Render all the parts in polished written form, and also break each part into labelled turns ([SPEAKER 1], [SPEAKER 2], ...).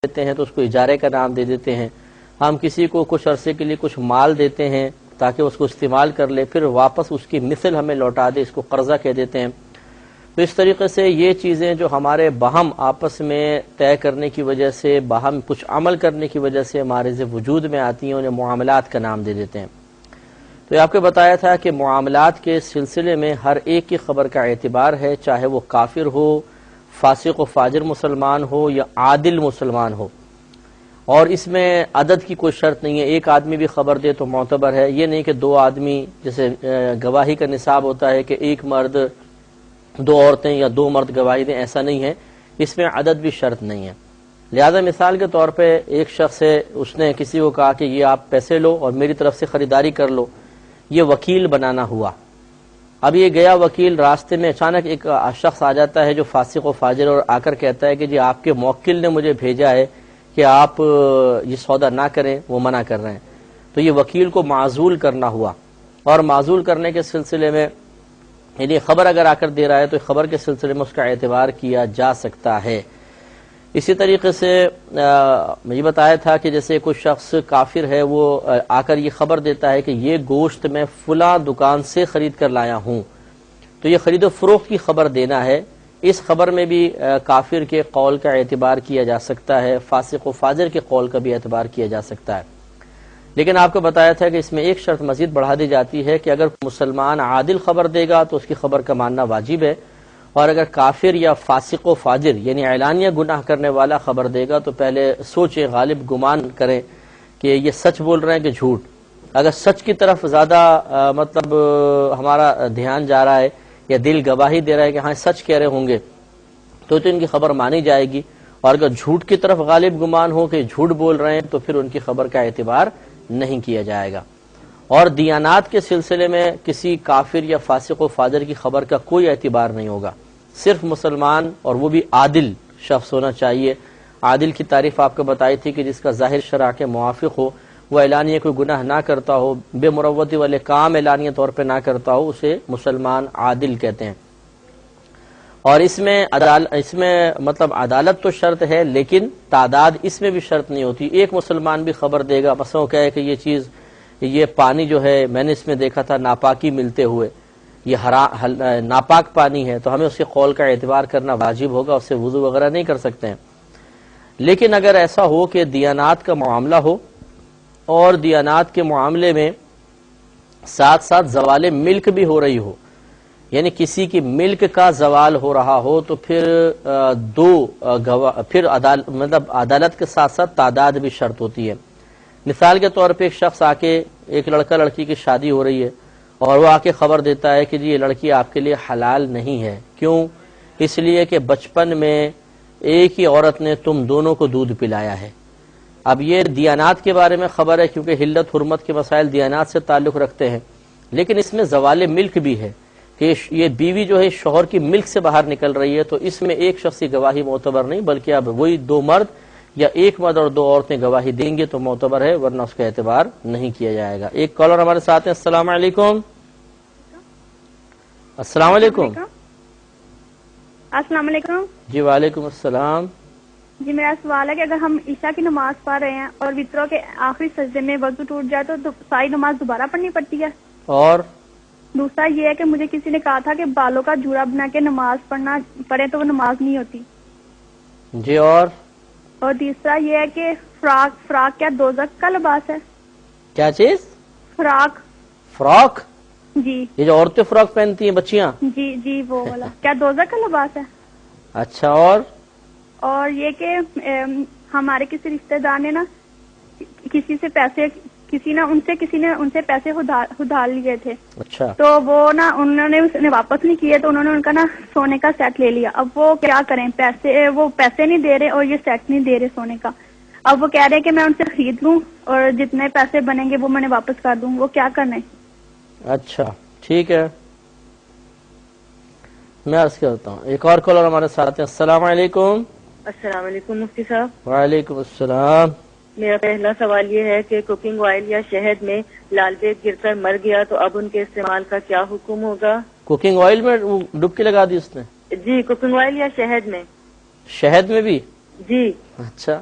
[SPEAKER 1] دیتے ہیں تو اس کو اجارے کا نام دے دیتے ہیں. ہم کسی کو کچھ عرصے کے لیے کچھ مال دیتے ہیں تاکہ اس کو استعمال کر لے، پھر واپس اس کی مثل ہمیں لوٹا دے، اس کو قرضہ کہہ دیتے ہیں. تو اس طریقے سے یہ چیزیں جو ہمارے باہم آپس میں طے کرنے کی وجہ سے، باہم کچھ عمل کرنے کی وجہ سے ہمارے وجود میں آتی ہیں، انہیں معاملات کا نام دے دیتے ہیں. تو یہ آپ کو بتایا تھا کہ معاملات کے سلسلے میں ہر ایک کی خبر کا اعتبار ہے، چاہے وہ کافر ہو، فاسق و فاجر مسلمان ہو یا عادل مسلمان ہو. اور اس میں عدد کی کوئی شرط نہیں ہے، ایک آدمی بھی خبر دے تو معتبر ہے. یہ نہیں کہ دو آدمی، جیسے گواہی کا نصاب ہوتا ہے کہ ایک مرد دو عورتیں یا دو مرد گواہی دیں، ایسا نہیں ہے. اس میں عدد بھی شرط نہیں ہے. لہذا مثال کے طور پہ ایک شخص ہے، اس نے کسی کو کہا کہ یہ آپ پیسے لو اور میری طرف سے خریداری کر لو، یہ وکیل بنانا ہوا. اب یہ گیا وکیل، راستے میں اچانک ایک شخص آ جاتا ہے جو فاسق و فاجر، اور آ کر کہتا ہے کہ جی آپ کے موکل نے مجھے بھیجا ہے کہ آپ یہ سودا نہ کریں، وہ منع کر رہے ہیں. تو یہ وکیل کو معزول کرنا ہوا، اور معزول کرنے کے سلسلے میں یعنی خبر اگر آ کر دے رہا ہے تو خبر کے سلسلے میں اس کا اعتبار کیا جا سکتا ہے. اسی طریقے سے میں یہ بتایا تھا کہ جیسے کوئی شخص کافر ہے، وہ آ کر یہ خبر دیتا ہے کہ یہ گوشت میں فلاں دکان سے خرید کر لایا ہوں، تو یہ خرید و فروخت کی خبر دینا ہے. اس خبر میں بھی کافر کے قول کا اعتبار کیا جا سکتا ہے، فاسق و فاجر کے قول کا بھی اعتبار کیا جا سکتا ہے. لیکن آپ کو بتایا تھا کہ اس میں ایک شرط مزید بڑھا دی جاتی ہے کہ اگر مسلمان عادل خبر دے گا تو اس کی خبر کا ماننا واجب ہے، اور اگر کافر یا فاسق و فاجر یعنی اعلانیہ گناہ کرنے والا خبر دے گا تو پہلے سوچیں، غالب گمان کریں کہ یہ سچ بول رہے ہیں کہ جھوٹ. اگر سچ کی طرف زیادہ مطلب ہمارا دھیان جا رہا ہے یا دل گواہی دے رہا ہے کہ ہاں سچ کہہ رہے ہوں گے تو ان کی خبر مانی جائے گی، اور اگر جھوٹ کی طرف غالب گمان ہو کہ جھوٹ بول رہے ہیں تو پھر ان کی خبر کا اعتبار نہیں کیا جائے گا. اور دیانات کے سلسلے میں کسی کافر یا فاسق و فاجر کی خبر کا کوئی اعتبار نہیں ہوگا، صرف مسلمان اور وہ بھی عادل شخص ہونا چاہیے. عادل کی تعریف آپ کو بتائی تھی کہ جس کا ظاہر شرع کے موافق ہو، وہ اعلانیہ کوئی گناہ نہ کرتا ہو، بے مروتی والے کام اعلانیہ طور پہ نہ کرتا ہو، اسے مسلمان عادل کہتے ہیں. اور اس میں مطلب عدالت تو شرط ہے، لیکن تعداد اس میں بھی شرط نہیں ہوتی. ایک مسلمان بھی خبر دے گا، مثلا وہ کہے کہ یہ چیز، یہ پانی جو ہے میں نے اس میں دیکھا تھا ناپاکی ملتے ہوئے، یہ ناپاک پانی ہے، تو ہمیں اس کے قول کا اعتبار کرنا واجب ہوگا، اس سے وضو وغیرہ نہیں کر سکتے ہیں. لیکن اگر ایسا ہو کہ دیانات کا معاملہ ہو اور دیانات کے معاملے میں ساتھ ساتھ زوال ملک بھی ہو رہی ہو، یعنی کسی کی ملک کا زوال ہو رہا ہو، تو پھر عدالت کے ساتھ ساتھ تعداد بھی شرط ہوتی ہے. مثال کے طور پہ ایک شخص آ کے، ایک لڑکا لڑکی کی شادی ہو رہی ہے اور وہ آ کے خبر دیتا ہے کہ جی یہ لڑکی آپ کے لیے حلال نہیں ہے. کیوں؟ اس لیے کہ بچپن میں ایک ہی عورت نے تم دونوں کو دودھ پلایا ہے. اب یہ دیانات کے بارے میں خبر ہے کیونکہ حلت حرمت کے مسائل دیانات سے تعلق رکھتے ہیں، لیکن اس میں زوال ملک بھی ہے کہ یہ بیوی جو ہے شوہر کی ملک سے باہر نکل رہی ہے، تو اس میں ایک شخص کی گواہی معتبر نہیں، بلکہ اب وہی دو مرد یا ایک مرد اور دو عورتیں گواہی دیں گے تو معتبر ہے، ورنہ اس کا اعتبار نہیں کیا جائے گا. ایک کالر ہمارے ساتھ ہیں. السلام علیکم. السلام علیکم.
[SPEAKER 2] السلام علیکم.
[SPEAKER 1] جی وعلیکم السلام.
[SPEAKER 2] جی میرا سوال ہے کہ اگر ہم عشاء کی نماز پڑھ رہے ہیں اور وطروں کے آخری سجدے میں وضو ٹوٹ جائے تو ساری نماز دوبارہ پڑھنی پڑتی ہے؟
[SPEAKER 1] اور
[SPEAKER 2] دوسرا یہ ہے کہ مجھے کسی نے کہا تھا کہ بالوں کا جوڑا بنا کے نماز پڑھے تو وہ نماز نہیں ہوتی.
[SPEAKER 1] جی اور
[SPEAKER 2] تیسرا یہ ہے کہ فراق کیا دوزخ کا لباس ہے؟
[SPEAKER 1] کیا چیز؟ فراق؟
[SPEAKER 2] جی
[SPEAKER 1] یہ جو عورتیں فراق پہنتی ہیں بچیاں؟
[SPEAKER 2] جی وہ والا کیا دوزخ کا لباس ہے؟
[SPEAKER 1] اچھا.
[SPEAKER 2] اور یہ کہ ہمارے کسی رشتہ دار نے نا کسی نے ان سے پیسے ادھار لیے تھے.
[SPEAKER 1] اچھا. تو
[SPEAKER 2] وہ نا انہوں نے واپس نہیں کیے، تو انہوں نے ان کا نا سونے کا سیٹ لے لیا. اب وہ کیا کریں؟ وہ پیسے نہیں دے رہے اور یہ سیٹ نہیں دے رہے سونے کا. اب وہ کہہ رہے کہ میں ان سے خرید لوں اور جتنے پیسے بنیں گے وہ میں نے واپس کر دوں. وہ کیا کرنا ہے؟
[SPEAKER 1] اچھا ٹھیک ہے، میں عرض کرتا ہوں. ایک اور کالر ہمارے ساتھ ہیں. السلام علیکم.
[SPEAKER 3] السلام علیکم مفتی صاحب.
[SPEAKER 1] وعلیکم السلام.
[SPEAKER 3] میرا پہلا سوال یہ ہے کہ کوکنگ آئل یا شہد میں لال بیگ گر کر مر گیا تو اب ان کے استعمال کا کیا حکم ہوگا؟
[SPEAKER 1] کوکنگ آئل میں ڈبکی لگا دی اس نے؟
[SPEAKER 3] جی کوکنگ آئل یا شہد میں.
[SPEAKER 1] شہد میں بھی؟
[SPEAKER 3] جی.
[SPEAKER 1] اچھا.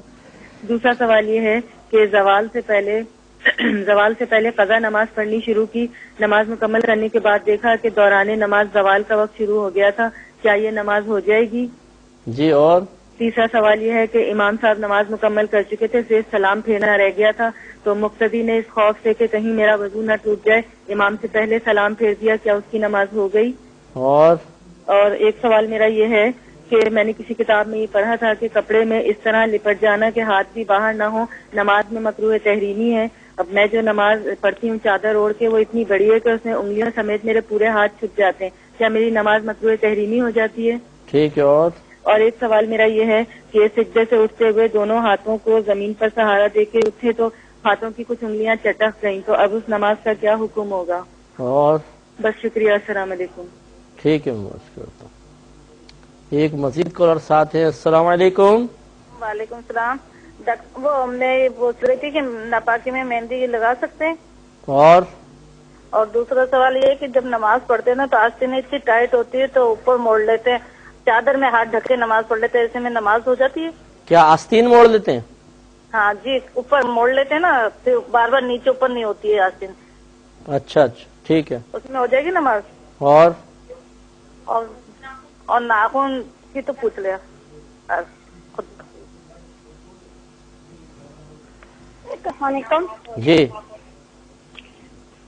[SPEAKER 3] دوسرا سوال یہ ہے کہ زوال سے پہلے قضا نماز پڑھنی شروع کی، نماز مکمل کرنے کے بعد دیکھا کہ دوران نماز زوال کا وقت شروع ہو گیا تھا، کیا یہ نماز ہو جائے گی؟
[SPEAKER 1] جی اور
[SPEAKER 3] تیسرا سوال یہ ہے کہ امام صاحب نماز مکمل کر چکے تھے، صرف سلام پھیرنا رہ گیا تھا، تو مقتدی نے اس خوف سے کہ کہیں میرا وضو نہ ٹوٹ جائے امام سے پہلے سلام پھیر دیا، کیا اس کی نماز ہو گئی؟ اور ایک سوال میرا یہ ہے کہ میں نے کسی کتاب میں یہ پڑھا تھا کہ کپڑے میں اس طرح لپٹ جانا کہ ہاتھ بھی باہر نہ ہو نماز میں مکروہ تحریمی ہے۔ اب میں جو نماز پڑھتی ہوں چادر اوڑھ کے وہ اتنی بڑی ہے کہ اس میں انگلیاں سمیت میرے پورے ہاتھ چھپ جاتے ہیں، کیا میری نماز مکروہ تحریمی ہو جاتی ہے؟
[SPEAKER 1] ٹھیک ہے۔
[SPEAKER 3] اور ایک سوال میرا یہ ہے کہ سجدے سے اٹھتے ہوئے دونوں ہاتھوں کو زمین پر سہارا دے کے اٹھے تو ہاتھوں کی کچھ انگلیاں چٹک گئیں، تو اب اس نماز کا کیا حکم ہوگا؟
[SPEAKER 1] اور
[SPEAKER 3] بس شکریہ، السلام علیکم۔
[SPEAKER 1] ٹھیک ہے، کرتا ہوں۔ ایک مزید کالر ساتھ ہے۔ السلام علیکم۔
[SPEAKER 4] وعلیکم السلام۔ وہ میں یہ پوچھ رہی تھی کہ ناپاکی میں مہندی لگا سکتے ہیں؟ اور دوسرا سوال یہ ہے کہ جب نماز پڑھتے ہیں نا تو آستینیں اتنی ٹائٹ ہوتی ہے تو اوپر موڑ لیتے ہیں، چادر میں ہاتھ ڈھک کے نماز پڑھ لیتے ہیں، ایسے میں نماز ہو جاتی ہے؟
[SPEAKER 1] کیا آستین موڑ لیتے ہیں؟
[SPEAKER 4] ہاں جی، اوپر موڑ لیتے ہیں نا، پھر بار بار نیچے اوپر نہیں ہوتی ہے آستین۔
[SPEAKER 1] اچھا ٹھیک ہے۔
[SPEAKER 4] اس میں ہو جائے گی نماز؟ اور ناخن کی تو پوچھ لیا خود۔
[SPEAKER 2] السلام علیکم۔
[SPEAKER 1] جی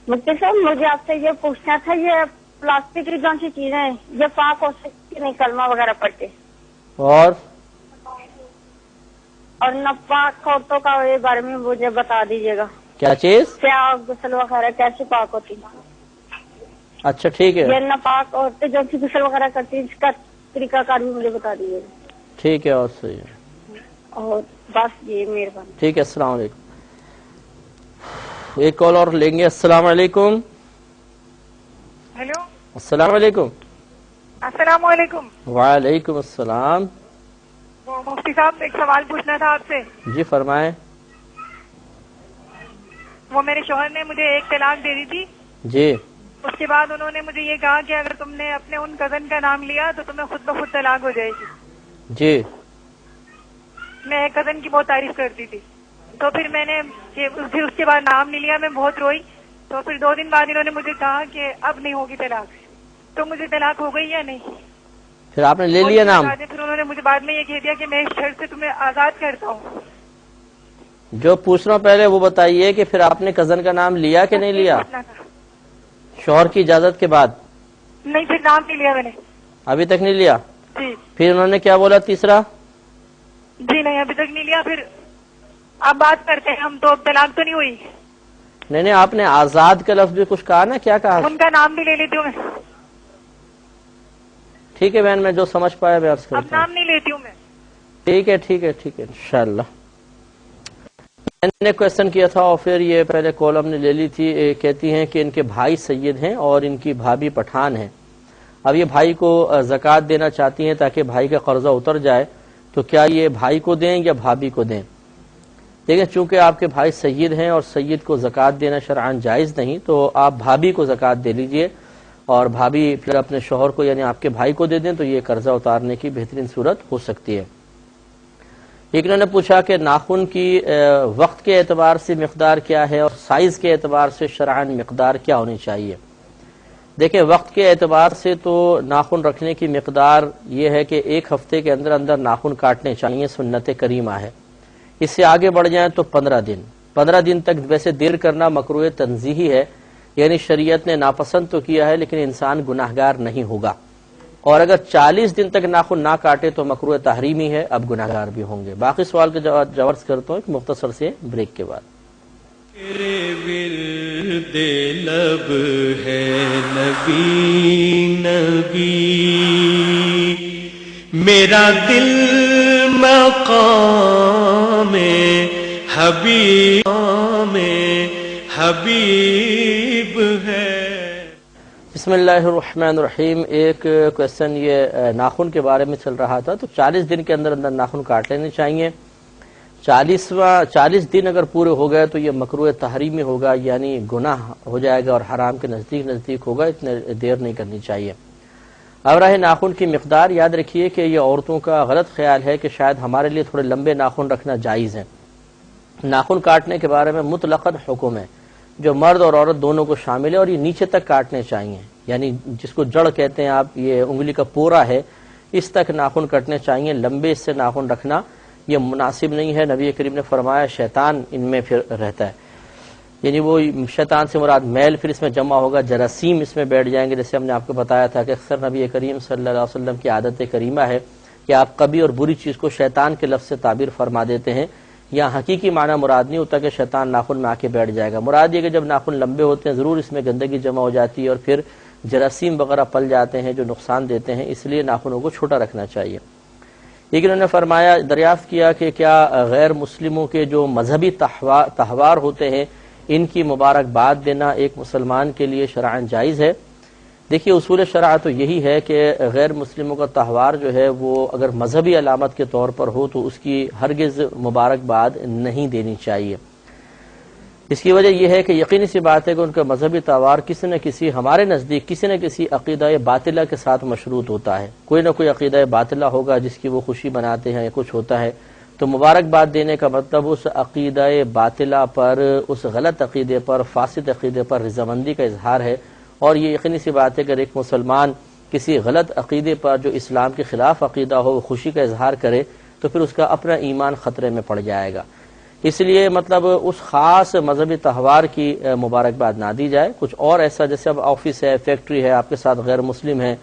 [SPEAKER 2] مفتی صاحب، مجھے آپ سے یہ پوچھنا تھا، یہ پلاسٹک کی کون سی چیزیں ہیں یہ پاک ہو سکتی نہیں کلمہ وغیرہ پڑھتے؟ اور ناپاک عورتوں کا بارے میں مجھے بتا دیجیے گا۔
[SPEAKER 1] کیا چیز؟
[SPEAKER 2] کیا غسل وغیرہ کیسے پاک ہوتی؟
[SPEAKER 1] اچھا ٹھیک ہے۔
[SPEAKER 2] یہ ناپاک عورتیں جو غسل وغیرہ کرتی ہیں اس کا طریقہ کار بھی مجھے بتا دیجیے گا۔
[SPEAKER 1] ٹھیک ہے، اور صحیح ہے،
[SPEAKER 2] اور بس یہ مہربانی۔
[SPEAKER 1] ٹھیک ہے، السلام علیکم۔ ایک کال اور لیں گے۔ السلام علیکم۔
[SPEAKER 5] ہیلو،
[SPEAKER 1] السلام علیکم۔
[SPEAKER 5] السلام علیکم۔
[SPEAKER 1] وعلیکم السلام۔
[SPEAKER 5] وہ مفتی صاحب ایک سوال پوچھنا تھا آپ سے۔
[SPEAKER 1] جی فرمائیں۔
[SPEAKER 5] وہ میرے شوہر نے مجھے ایک طلاق دے دی تھی،
[SPEAKER 1] جی
[SPEAKER 5] اس کے بعد انہوں نے مجھے یہ کہا کہ اگر تم نے اپنے ان کزن کا نام لیا تو تمہیں خود بخود طلاق ہو جائے گی۔
[SPEAKER 1] جی
[SPEAKER 5] میں ایک کزن کی بہت تعریف کرتی تھی، تو پھر میں نے پھر اس کے بعد نام نہیں لیا، میں بہت روئی، تو پھر 2 دن بعد انہوں نے مجھے کہا کہ اب نہیں ہوگی طلاق، تو مجھے طلاق ہو گئی یا نہیں؟
[SPEAKER 1] پھر آپ نے لے لیا نام؟
[SPEAKER 5] پھر انہوں نے مجھے بعد میں یہ کہہ دیا کہ میں اس شرط سے تمہیں آزاد کرتا ہوں۔
[SPEAKER 1] جو پوچھ رہا ہوں پہلے وہ بتائیے کہ پھر آپ نے کزن کا نام لیا کہ نہیں لیا شوہر کی اجازت کے بعد؟
[SPEAKER 5] نہیں، پھر نام نہیں لیا میں نے۔
[SPEAKER 1] ابھی تک نہیں لیا؟
[SPEAKER 5] جی
[SPEAKER 1] پھر انہوں نے کیا بولا تیسرا؟
[SPEAKER 5] جی نہیں، ابھی تک نہیں لیا۔ پھر اب بات کرتے ہیں ہم، تو اب طلاق تو نہیں ہوئی؟
[SPEAKER 1] نہیں، آپ نے آزاد کا لفظ بھی کچھ کہا نا، کیا کہا؟
[SPEAKER 5] ان کا نام بھی لے لیتی ہوں میں۔
[SPEAKER 1] ٹھیک ہے بہن، میں جو سمجھ پایا میں عرض
[SPEAKER 5] اب
[SPEAKER 1] کرتا ہوں۔
[SPEAKER 5] نام نہیں لیتی ہوں میں۔
[SPEAKER 1] ٹھیک ہے انشاءاللہ۔ میں نے کویسچن کیا تھا اور پھر یہ پہلے کال ہم نے لے لی تھی۔ کہتی ہیں کہ ان کے بھائی سید ہیں اور ان کی بھابھی پٹھان ہیں، اب یہ بھائی کو زکوٰۃ دینا چاہتی ہیں تاکہ بھائی کا قرضہ اتر جائے، تو کیا یہ بھائی کو دیں یا بھابھی کو دیں؟ دیکھیں، چونکہ آپ کے بھائی سید ہیں اور سید کو زکوٰۃ دینا شرعاً جائز نہیں، تو آپ بھابھی کو زکوٰۃ دے لیجئے اور بھابھی پھر اپنے شوہر کو یعنی آپ کے بھائی کو دے دیں، تو یہ قرضہ اتارنے کی بہترین صورت ہو سکتی ہے۔ ایک نے پوچھا کہ ناخن کی وقت کے اعتبار سے مقدار کیا ہے اور سائز کے اعتبار سے شرعاً مقدار کیا ہونی چاہیے؟ دیکھیں، وقت کے اعتبار سے تو ناخن رکھنے کی مقدار یہ ہے کہ 1 ہفتے کے اندر اندر ناخن کاٹنے چاہیے، سنت کریمہ ہے۔ اس سے آگے بڑھ جائیں تو 15 دن تک ویسے دیر کرنا مکروہ تنزیہی ہے، یعنی شریعت نے ناپسند تو کیا ہے لیکن انسان گناہگار نہیں ہوگا، اور اگر 40 دن تک ناخن نہ کاٹے تو مکروہ تحریمی ہے، اب گناہگار بھی ہوں گے۔ باقی سوال کا جواب کرتا ہوں ایک مختصر سے بریک کے بعد۔
[SPEAKER 6] ورد لب ہے نبی نبی، میرا دل مقام حبیب ہے۔
[SPEAKER 1] بسم اللہ الرحمن الرحیم۔ ایک کویسچن یہ ناخن کے بارے میں چل رہا تھا، تو 40 دن کے اندر اندر ناخن کاٹ لینے چاہیے۔ 40 دن اگر پورے ہو گئے تو یہ مکروہ تحریمی ہوگا، یعنی گناہ ہو جائے گا اور حرام کے نزدیک ہوگا، اتنے دیر نہیں کرنی چاہیے۔ اب رہے ناخن کی مقدار، یاد رکھیے کہ یہ عورتوں کا غلط خیال ہے کہ شاید ہمارے لیے تھوڑے لمبے ناخن رکھنا جائز ہیں۔ ناخن کاٹنے کے بارے میں مطلقاً حکم ہے جو مرد اور عورت دونوں کو شامل ہے، اور یہ نیچے تک کاٹنے چاہیے، یعنی جس کو جڑ کہتے ہیں آپ، یہ انگلی کا پورا ہے، اس تک ناخن کٹنے چاہیے، لمبے اس سے ناخن رکھنا یہ مناسب نہیں ہے۔ نبی کریم نے فرمایا شیطان ان میں پھر رہتا ہے، یعنی وہ شیطان سے مراد میل پھر اس میں جمع ہوگا، جراثیم اس میں بیٹھ جائیں گے، جیسے ہم نے آپ کو بتایا تھا کہ اکثر نبی کریم صلی اللہ علیہ وسلم کی عادت کریمہ ہے کہ آپ کبھی اور بری چیز کو شیطان کے لفظ سے تعبیر فرما دیتے ہیں، یا حقیقی معنی مراد نہیں ہوتا کہ شیطان ناخن میں آ کے بیٹھ جائے گا، مراد یہ کہ جب ناخن لمبے ہوتے ہیں ضرور اس میں گندگی جمع ہو جاتی ہے اور پھر جراثیم وغیرہ پل جاتے ہیں جو نقصان دیتے ہیں، اس لیے ناخنوں کو چھوٹا رکھنا چاہیے۔ لیکن انہوں نے فرمایا، دریافت کیا کہ کیا غیر مسلموں کے جو مذہبی تہوار ہوتے ہیں ان کی مبارکباد دینا ایک مسلمان کے لیے شرعاً جائز ہے؟ دیکھیے اصول شرع تو یہی ہے کہ غیر مسلموں کا تہوار جو ہے وہ اگر مذہبی علامت کے طور پر ہو تو اس کی ہرگز مبارکباد نہیں دینی چاہیے۔ اس کی وجہ یہ ہے کہ یقینی سی بات ہے کہ ان کا مذہبی تہوار کسی نہ کسی ہمارے نزدیک کسی نہ کسی عقیدہ باطلہ کے ساتھ مشروط ہوتا ہے، کوئی نہ کوئی عقیدہ باطلہ ہوگا جس کی وہ خوشی مناتے ہیں یا کچھ ہوتا ہے، تو مبارکباد دینے کا مطلب اس عقیدہ باطلہ پر، اس غلط عقیدے پر، فاسد عقیدے پر رضامندی کا اظہار ہے، اور یہ یقینی سی بات ہے کہ اگر ایک مسلمان کسی غلط عقیدے پر جو اسلام کے خلاف عقیدہ ہو وہ خوشی کا اظہار کرے تو پھر اس کا اپنا ایمان خطرے میں پڑ جائے گا۔ اس لیے مطلب اس خاص مذہبی تہوار کی مبارکباد نہ دی جائے، کچھ اور ایسا جیسے اب آفس ہے، فیکٹری ہے، آپ کے ساتھ غیر مسلم ہے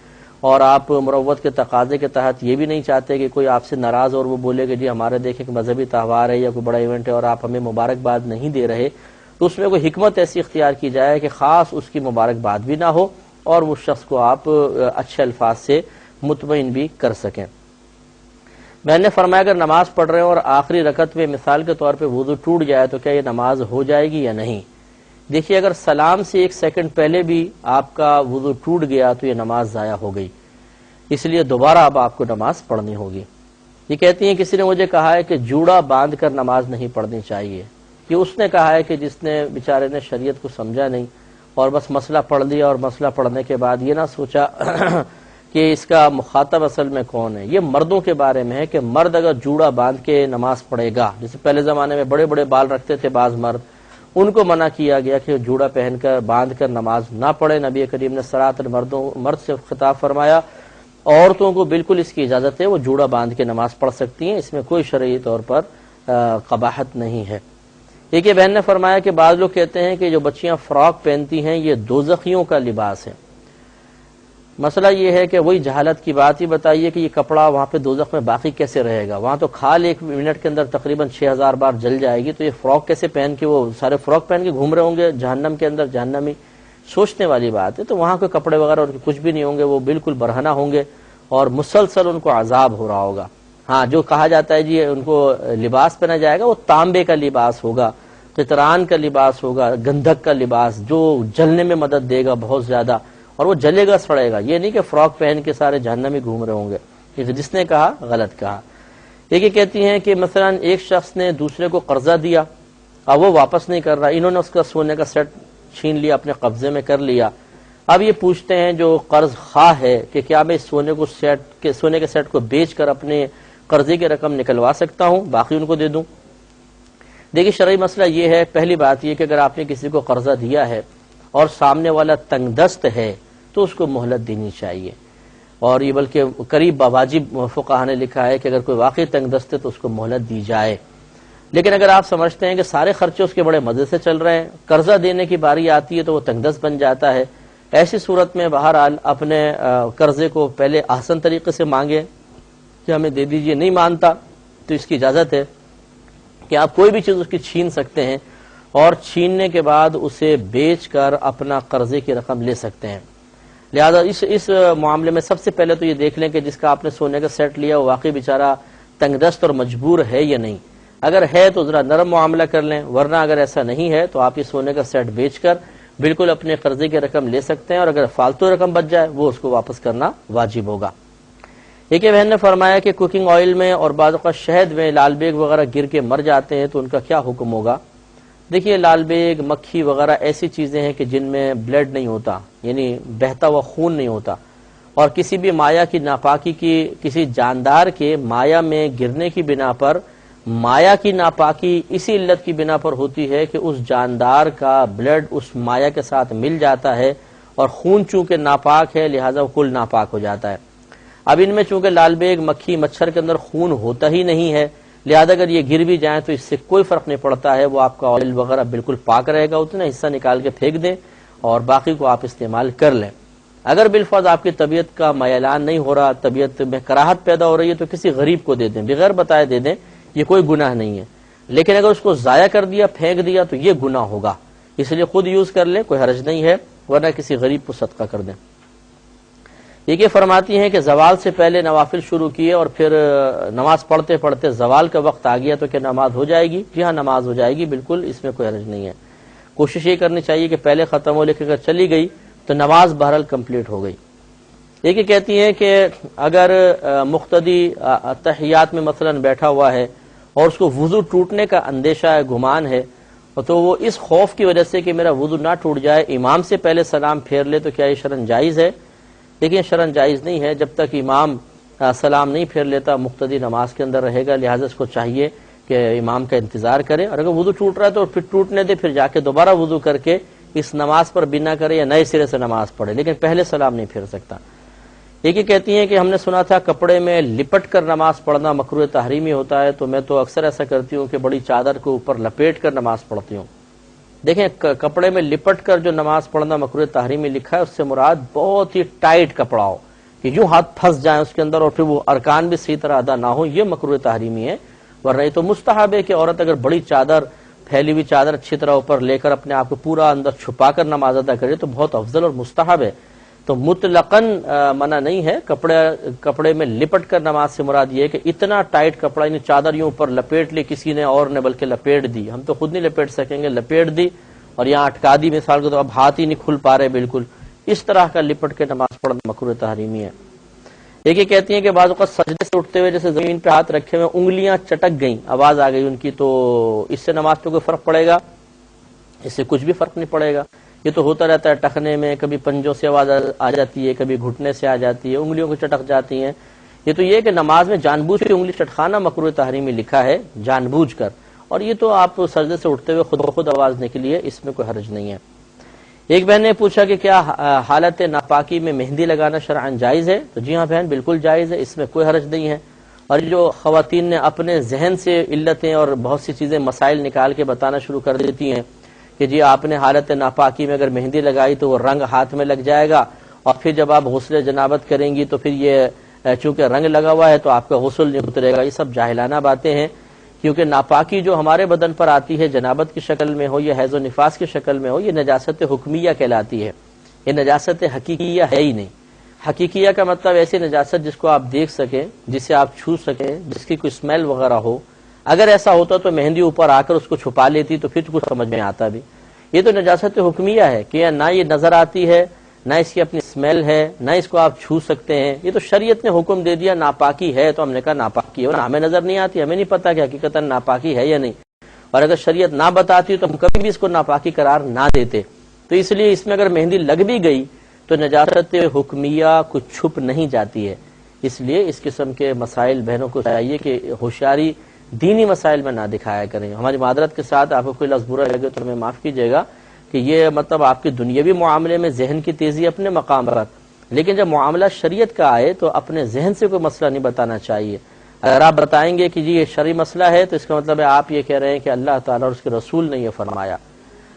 [SPEAKER 1] اور آپ مروت کے تقاضے کے تحت یہ بھی نہیں چاہتے کہ کوئی آپ سے ناراض اور وہ بولے کہ جی ہمارے دیکھیں کہ مذہبی تہوار ہے یا کوئی بڑا ایونٹ ہے اور آپ ہمیں مبارکباد نہیں دے رہے، تو اس میں کوئی حکمت ایسی اختیار کی جائے کہ خاص اس کی مبارکباد بھی نہ ہو اور اس شخص کو آپ اچھے الفاظ سے مطمئن بھی کر سکیں۔ میں نے فرمایا اگر نماز پڑھ رہے ہیں اور آخری رکعت میں مثال کے طور پہ وضو ٹوٹ جائے تو کیا یہ نماز ہو جائے گی یا نہیں؟ دیکھیے اگر سلام سے 1 سیکنڈ پہلے بھی آپ کا وضو ٹوٹ گیا تو یہ نماز ضائع ہو گئی، اس لیے دوبارہ اب آپ کو نماز پڑھنی ہوگی۔ یہ کہتی ہیں کسی نے مجھے کہا ہے کہ جوڑا باندھ کر نماز نہیں پڑھنی چاہیے، یہ اس نے کہا ہے کہ جس نے بیچارے نے شریعت کو سمجھا نہیں اور بس مسئلہ پڑھ لیا اور مسئلہ پڑھنے کے بعد یہ نہ سوچا کہ اس کا مخاطب اصل میں کون ہے۔ یہ مردوں کے بارے میں ہے کہ مرد اگر جوڑا باندھ کے نماز پڑھے گا، جیسے پہلے زمانے میں بڑے بڑے بال رکھتے تھے بعض مرد، ان کو منع کیا گیا کہ جوڑا پہن کر باندھ کر نماز نہ پڑھے۔ نبی کریم نے صراحۃ مرد سے خطاب فرمایا عورتوں کو بالکل اس کی اجازت ہے، وہ جوڑا باندھ کے نماز پڑھ سکتی ہیں، اس میں کوئی شرعی طور پر قباحت نہیں ہے۔ ایک بہن نے فرمایا کہ بعض لوگ کہتے ہیں کہ جو بچیاں فراک پہنتی ہیں یہ دوزخیوں کا لباس ہے۔ مسئلہ یہ ہے کہ وہی جہالت کی بات ہی بتائیے کہ یہ کپڑا وہاں پہ دوزخ میں باقی کیسے رہے گا؟ وہاں تو کھال 1 منٹ کے اندر تقریباً 6000 بار جل جائے گی، تو یہ فراک کیسے پہن کے وہ سارے فراک پہن کے گھوم رہے ہوں گے جہنم کے اندر؟ جہنمی سوچنے والی بات ہے۔ تو وہاں کوئی کپڑے وغیرہ اور کچھ بھی نہیں ہوں گے، وہ بالکل برہنہ ہوں گے اور مسلسل ان کو عذاب ہو رہا ہوگا۔ ہاں جو کہا جاتا ہے جی ان کو لباس پہنا جائے گا وہ تانبے کا لباس ہوگا، قطران کا لباس ہوگا، گندھک کا لباس جو جلنے میں مدد دے گا بہت زیادہ، اور وہ جلے گا سڑے گا۔ یہ نہیں کہ فراک پہن کے سارے جہنمی گھوم رہے ہوں گے۔ جس نے کہا غلط کہا۔ ایک یہ کہتی ہیں کہ مثلا ایک شخص نے دوسرے کو قرضہ دیا اب وہ واپس نہیں کر رہا، انہوں نے اس کا سونے کا سیٹ چھین لیا، اپنے قبضے میں کر لیا۔ اب یہ پوچھتے ہیں جو قرض خواہ ہے کہ کیا میں سونے کے سیٹ کو بیچ کر اپنے قرضے کی رقم نکلوا سکتا ہوں، باقی ان کو دے دوں؟ دیکھیے شرعی مسئلہ یہ ہے، پہلی بات یہ کہ اگر آپ نے کسی کو قرضہ دیا ہے اور سامنے والا تنگ دست ہے تو اس کو مہلت دینی چاہیے، اور یہ بلکہ قریب واجب فقہاء نے لکھا ہے کہ اگر کوئی واقعی تنگ دست ہے تو اس کو مہلت دی جائے۔ لیکن اگر آپ سمجھتے ہیں کہ سارے خرچے اس کے بڑے مزے سے چل رہے ہیں، قرضہ دینے کی باری آتی ہے تو وہ تنگ دست بن جاتا ہے، ایسی صورت میں بہرحال اپنے قرضے کو پہلے احسن طریقے سے مانگے کہ ہمیں دے دیجئے، نہیں مانتا تو اس کی اجازت ہے کہ آپ کوئی بھی چیز اس کی چھین سکتے ہیں اور چھیننے کے بعد اسے بیچ کر اپنا قرضے کی رقم لے سکتے ہیں۔ لہذا اس معاملے میں سب سے پہلے تو یہ دیکھ لیں کہ جس کا آپ نے سونے کا سیٹ لیا وہ واقعی بیچارہ تنگ دست اور مجبور ہے یا نہیں۔ اگر ہے تو ذرا نرم معاملہ کر لیں، ورنہ اگر ایسا نہیں ہے تو آپ یہ سونے کا سیٹ بیچ کر بالکل اپنے قرضے کی رقم لے سکتے ہیں، اور اگر فالتو رقم بچ جائے وہ اس کو واپس کرنا واجب ہوگا۔ ایک بہن نے فرمایا کہ کوکنگ آئل میں اور بعض اوقات شہد میں لال بیگ وغیرہ گر کے مر جاتے ہیں تو ان کا کیا حکم ہوگا؟ دیکھیے لال بیگ، مکھی وغیرہ ایسی چیزیں ہیں کہ جن میں بلڈ نہیں ہوتا، یعنی بہتا ہوا خون نہیں ہوتا، اور کسی بھی مایا کی ناپاکی کی کسی جاندار کے مایا میں گرنے کی بنا پر مایا کی ناپاکی اسی علت کی بنا پر ہوتی ہے کہ اس جاندار کا بلڈ اس مایا کے ساتھ مل جاتا ہے اور خون چونکہ ناپاک ہے لہذا وہ کل ناپاک ہو جاتا ہے۔ اب ان میں چونکہ لال بیگ مکھی مچھر کے اندر خون ہوتا ہی نہیں ہے، لہذا اگر یہ گر بھی جائیں تو اس سے کوئی فرق نہیں پڑتا ہے، وہ آپ کا آئل وغیرہ بالکل پاک رہے گا، اتنا حصہ نکال کے پھینک دیں اور باقی کو آپ استعمال کر لیں۔ اگر بالفرض آپ کی طبیعت کا میلان نہیں ہو رہا، طبیعت میں کراہت پیدا ہو رہی ہے تو کسی غریب کو دے دیں، بغیر بتائے دے دیں، یہ کوئی گناہ نہیں ہے۔ لیکن اگر اس کو ضائع کر دیا، پھینک دیا تو یہ گناہ ہوگا، اس لیے خود یوز کر لیں، کوئی حرج نہیں ہے، ورنہ کسی غریب کو صدقہ کر دیں۔ یہ فرماتی ہیں کہ زوال سے پہلے نوافل شروع کیے اور پھر نماز پڑھتے پڑھتے زوال کا وقت آ گیا تو کیا نماز ہو جائے گی؟ جی ہاں، نماز ہو جائے گی، بالکل، اس میں کوئی حرج نہیں ہے۔ کوشش یہ کرنی چاہیے کہ پہلے ختم ہو، لیکن اگر چلی گئی تو نماز بہرحال کمپلیٹ ہو گئی۔ یہ کہتی ہیں کہ اگر مقتدی تحیات میں مثلا بیٹھا ہوا ہے اور اس کو وضو ٹوٹنے کا اندیشہ ہے، گمان ہے، تو وہ اس خوف کی وجہ سے کہ میرا وضو نہ ٹوٹ جائے امام سے پہلے سلام پھیر لے، تو کیا یہ شرعاً جائز ہے؟ لیکن شرعاً جائز نہیں ہے، جب تک امام سلام نہیں پھیر لیتا مقتدی نماز کے اندر رہے گا، لہٰذا اس کو چاہیے کہ امام کا انتظار کرے، اور اگر وضو ٹوٹ رہا ہے تو پھر ٹوٹنے دے، پھر جا کے دوبارہ وضو کر کے اس نماز پر بنا کرے یا نئے سرے سے نماز پڑھے، لیکن پہلے سلام نہیں پھیر سکتا۔ یہ کہتی ہیں کہ ہم نے سنا تھا کپڑے میں لپٹ کر نماز پڑھنا مکروہ تحریمی ہوتا ہے، تو میں تو اکثر ایسا کرتی ہوں کہ بڑی چادر کو اوپر لپیٹ کر نماز پڑھتی ہوں۔ دیکھیں، کپڑے میں لپٹ کر جو نماز پڑھنا مکروہ تحریمی لکھا ہے، اس سے مراد بہت ہی ٹائٹ کپڑا ہو کہ یوں ہاتھ پھنس جائیں اس کے اندر اور پھر وہ ارکان بھی صحیح طرح ادا نہ ہو، یہ مکروہ تحریمی ہے۔ ورنہ یہ تو مستحب ہے کہ عورت اگر بڑی چادر، پھیلی ہوئی چادر اچھی طرح اوپر لے کر اپنے آپ کو پورا اندر چھپا کر نماز ادا کرے تو بہت افضل اور مستحب ہے، تو مطلقاً منع نہیں ہے۔ کپڑے میں لپٹ کر نماز سے مراد یہ ہے کہ اتنا ٹائٹ کپڑا، یعنی چادر یوں اوپر لپیٹ لی کسی نے اور نے، بلکہ لپیٹ دی، ہم تو خود نہیں لپیٹ سکیں گے، لپیٹ دی اور یہاں اٹکا دی مثال کو، تو اب ہاتھ ہی نہیں کھل پا رہے بالکل، اس طرح کا لپٹ کے نماز پڑھنا مکروہ تحریمی ہے۔ یہ کہتی ہیں کہ بعض اوقات سجدے سے اٹھتے ہوئے جیسے زمین پہ ہاتھ رکھے ہوئے انگلیاں چٹک گئیں، آواز آ گئی ان کی، تو اس سے نماز پہ کوئی فرق پڑے گا؟ اس سے کچھ بھی فرق نہیں پڑے گا، یہ تو ہوتا رہتا ہے، ٹخنے میں کبھی پنجوں سے آواز آ جاتی ہے، کبھی گھٹنے سے آ جاتی ہے، انگلیوں کو چٹک جاتی ہیں۔ یہ تو یہ کہ نماز میں جان بوجھ کے انگلی چٹکانا مکروہ تحریمی لکھا ہے، جان بوجھ کر، اور یہ تو آپ سجدے سے اٹھتے ہوئے خود بخود آواز نکلی ہے، اس میں کوئی حرج نہیں ہے۔ ایک بہن نے پوچھا کہ کیا حالت ناپاکی میں مہندی لگانا شرعاً جائز ہے؟ تو جی ہاں بہن، بالکل جائز ہے، اس میں کوئی حرج نہیں ہے۔ اور جو خواتین نے اپنے ذہن سے علتیں اور بہت سی چیزیں مسائل نکال کے بتانا شروع کر دیتی ہیں کہ جی آپ نے حالت ناپاکی میں اگر مہندی لگائی تو وہ رنگ ہاتھ میں لگ جائے گا، اور پھر جب آپ غسل جنابت کریں گی تو پھر یہ چونکہ رنگ لگا ہوا ہے تو آپ کا غسل نہیں اترے گا، یہ سب جاہلانہ باتیں ہیں، کیونکہ ناپاکی جو ہمارے بدن پر آتی ہے، جنابت کی شکل میں ہو یا حیض و نفاس کی شکل میں ہو، یہ نجاست حکمیہ کہلاتی ہے، یہ نجاست حقیقیہ ہے ہی نہیں۔ حقیقیہ کا مطلب ایسی نجاست جس کو آپ دیکھ سکیں، جسے آپ چھو سکیں، جس کی کوئی اسمیل وغیرہ ہو۔ اگر ایسا ہوتا تو مہندی اوپر آ کر اس کو چھپا لیتی تو پھر کچھ سمجھ میں آتا بھی۔ یہ تو نجاست حکمیہ ہے کہ نہ یہ نظر آتی ہے، نہ اس کی اپنی اسمیل ہے، نہ اس کو آپ چھو سکتے ہیں، یہ تو شریعت نے حکم دے دیا ناپاکی ہے، تو ہم نے کہا ناپاکی ہے، اور ہمیں نظر نہیں آتی، ہمیں نہیں پتا کہ حقیقتاً ناپاکی ہے یا نہیں، اور اگر شریعت نہ بتاتی تو ہم کبھی بھی اس کو ناپاکی قرار نہ دیتے۔ تو اس لیے اس میں اگر مہندی لگ بھی گئی تو نجاست حکمیہ کچھ چھپ نہیں جاتی ہے، اس لیے اس قسم کے مسائل بہنوں کو چاہیے کہ ہوشیاری دینی مسائل میں نہ دکھایا کریں۔ ہماری معذرت کے ساتھ آپ کو کوئی لفظ برا لگے تو ہمیں معاف کیجیے گا کہ یہ مطلب آپ کے دنیاوی معاملے میں ذہن کی تیزی اپنے مقام پر، لیکن جب معاملہ شریعت کا آئے تو اپنے ذہن سے کوئی مسئلہ نہیں بتانا چاہیے۔ اگر آپ بتائیں گے کہ جی یہ شرعی مسئلہ ہے تو اس کا مطلب ہے آپ یہ کہہ رہے ہیں کہ اللہ تعالیٰ اور اس کے رسول نے یہ فرمایا،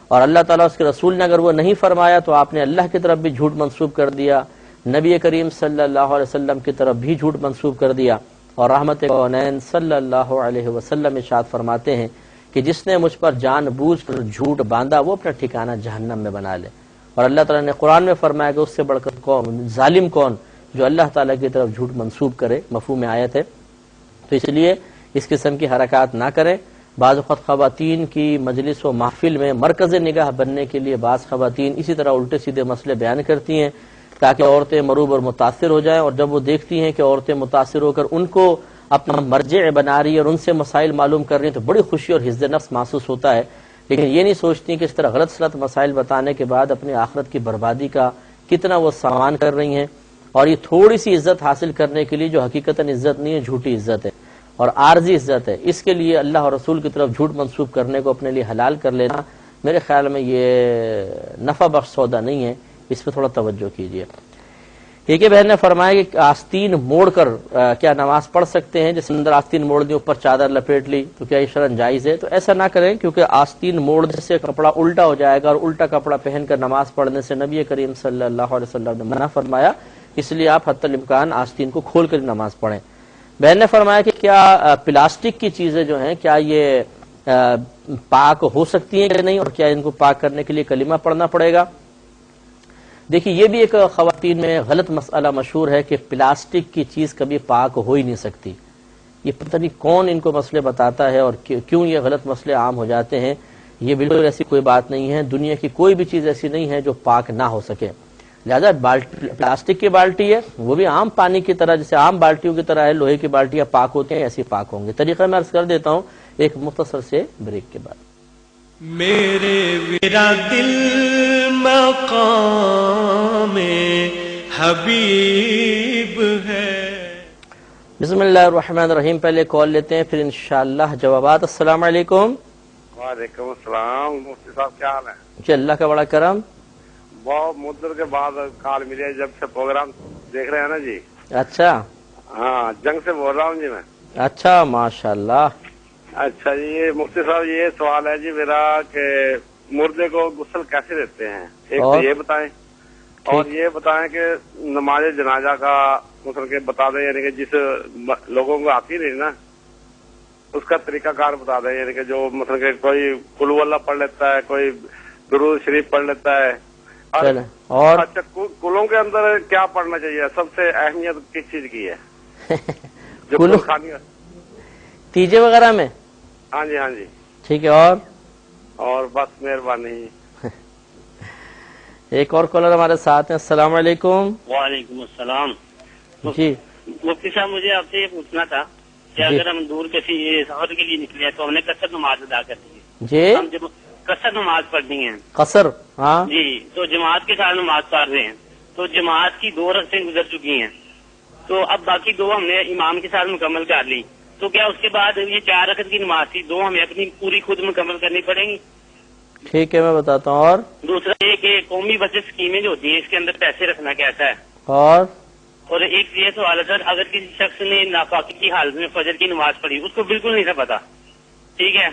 [SPEAKER 1] اور اللہ تعالیٰ اور اس کے رسول نے اگر وہ نہیں فرمایا تو آپ نے اللہ کی طرف بھی جھوٹ منسوب کر دیا، نبی کریم صلی اللہ علیہ وسلم کی طرف بھی جھوٹ منسوب کر دیا، اور رحمت کونین صلی اللہ علیہ وسلم ارشاد فرماتے ہیں کہ جس نے مجھ پر جان بوجھ کر جھوٹ باندھا وہ اپنا ٹھکانہ جہنم میں بنا لے، اور اللہ تعالیٰ نے قرآن میں فرمایا کہ اس سے بڑھ کر ظالم کون جو اللہ تعالیٰ کی طرف جھوٹ منسوب کرے، مفہوم آیت ہے۔ تو اس لیے اس قسم کی حرکات نہ کریں۔ بعض وقت خواتین کی مجلس و محفل میں مرکز نگاہ بننے کے لیے بعض خواتین اسی طرح الٹے سیدھے مسئلے بیان کرتی ہیں تاکہ عورتیں مروب اور متاثر ہو جائیں، اور جب وہ دیکھتی ہیں کہ عورتیں متاثر ہو کر ان کو اپنا مرجع بنا رہی ہے اور ان سے مسائل معلوم کر رہی ہیں تو بڑی خوشی اور حفظ نفس محسوس ہوتا ہے، لیکن یہ نہیں سوچتی کہ اس طرح غلط سلط مسائل بتانے کے بعد اپنی آخرت کی بربادی کا کتنا وہ سامان کر رہی ہیں، اور یہ تھوڑی سی عزت حاصل کرنے کے لیے جو حقیقتاً عزت نہیں ہے، جھوٹی عزت ہے۔ اور عارضی عزت ہے، اس کے لیے اللہ اور رسول کی طرف جھوٹ منسوب کرنے کو اپنے لیے حلال کر لینا میرے خیال میں یہ نفع بخش سودا نہیں ہے، اس پہ تھوڑا توجہ کیجیے۔ ایک بہن نے فرمایا کہ آستین موڑ کر کیا نماز پڑھ سکتے ہیں؟ جس اندر آستین موڑ دی، اوپر چادر لپیٹ لی، تو کیا یہ شرعاً جائز ہے؟ تو ایسا نہ کریں، کیونکہ آستین موڑنے سے کپڑا الٹا ہو جائے گا، اور الٹا کپڑا پہن کر نماز پڑھنے سے نبی کریم صلی اللہ علیہ وسلم نے منع فرمایا، اس لیے آپ حتی الامکان آستین کو کھول کر نماز پڑھیں۔ بہن نے فرمایا کہ کیا پلاسٹک کی چیزیں جو ہیں کیا یہ پاک ہو سکتی ہیں کہ نہیں، اور کیا ان کو پاک کرنے کے لیے کلمہ پڑھنا پڑے گا؟ دیکھیے یہ بھی ایک خواتین میں غلط مسئلہ مشہور ہے کہ پلاسٹک کی چیز کبھی پاک ہو ہی نہیں سکتی۔ یہ پتہ نہیں کون ان کو مسئلے بتاتا ہے اور کیوں یہ غلط مسئلے عام ہو جاتے ہیں۔ یہ بالکل ایسی کوئی بات نہیں ہے، دنیا کی کوئی بھی چیز ایسی نہیں ہے جو پاک نہ ہو سکے۔ لہذا پلاسٹک کی بالٹی ہے، وہ بھی عام پانی کی طرح، جیسے عام بالٹیوں کی طرح ہے، لوہے کی بالٹیاں پاک ہوتی ہیں، ایسی پاک ہوں گے۔ طریقہ میں عرض کر دیتا ہوں ایک مختصر سے بریک کے بعد۔
[SPEAKER 6] میرے میرا دل مقام حبیب ہے۔
[SPEAKER 1] بسم اللہ الرحمن الرحیم، پہلے کال لیتے ہیں پھر انشاءاللہ جوابات۔ السلام علیکم۔
[SPEAKER 7] وعلیکم السلام، مفتی صاحب کیا حال ہے؟
[SPEAKER 1] جی اللہ کا بڑا کرم۔
[SPEAKER 7] بہت مدت کے بعد کال ملی ہے، جب سے پروگرام دیکھ رہے ہیں نا جی۔
[SPEAKER 1] اچھا
[SPEAKER 7] ہاں، جنگ سے بول رہا ہوں جی میں۔
[SPEAKER 1] اچھا ماشاءاللہ۔
[SPEAKER 7] اچھا جی، یہ مفتی صاحب یہ سوال ہے جی میرا کہ مردے کو غسل کیسے دیتے ہیں، ایک تو یہ بتائیں، اور یہ بتائیں کہ نماز جنازہ کا مثلا کہ بتا دیں، یعنی کہ جس لوگوں کو آتی نہیں نا اس کا طریقہ کار بتا دیں، یعنی کہ جو مثلا کہ کوئی قل ہو اللہ پڑھ لیتا ہے، کوئی درود شریف پڑھ لیتا ہے، اور اچھا کلوں کے اندر کیا پڑھنا چاہیے، سب سے اہمیت کس چیز کی ہے جو کل کھانی ہے
[SPEAKER 1] تیجے وغیرہ میں؟
[SPEAKER 7] ہاں جی ہاں جی
[SPEAKER 1] ٹھیک ہے، اور
[SPEAKER 7] بس مہربانی۔
[SPEAKER 1] ایک اور کالر ہمارے ساتھ ہیں۔ السلام علیکم۔
[SPEAKER 8] وعلیکم السلام۔
[SPEAKER 1] جی
[SPEAKER 8] مفتی صاحب مجھے آپ سے یہ پوچھنا تھا کہ اگر ہم دور کسی سفر کے لیے نکلے تو ہم نے قصر نماز ادا کرنی ہے
[SPEAKER 1] جی،
[SPEAKER 8] ہم جب قصر نماز پڑھنی ہے
[SPEAKER 1] قصر، ہاں
[SPEAKER 8] جی، تو جماعت کے ساتھ نماز پڑھ رہے ہیں، تو جماعت کی 2 رکعتیں گزر چکی ہیں، تو اب باقی 2 ہم نے امام کے ساتھ مکمل کر لی، تو کیا اس کے بعد یہ 4 رکعت کی نماز تھی 2 ہمیں اپنی پوری خود مکمل کرنی پڑیں گی؟
[SPEAKER 1] ٹھیک ہے میں بتاتا ہوں۔ اور
[SPEAKER 8] دوسرا یہ کہ قومی بچت اسکیمیں جو ہوتی ہیں اس کے اندر پیسے رکھنا کیسا ہے؟ اور ایک یہ سوال ہے سر، اگر کسی شخص نے ناپاکی کی حالت میں فجر کی نماز پڑھی، اس کو بالکل نہیں تھا پتا، ٹھیک ہے،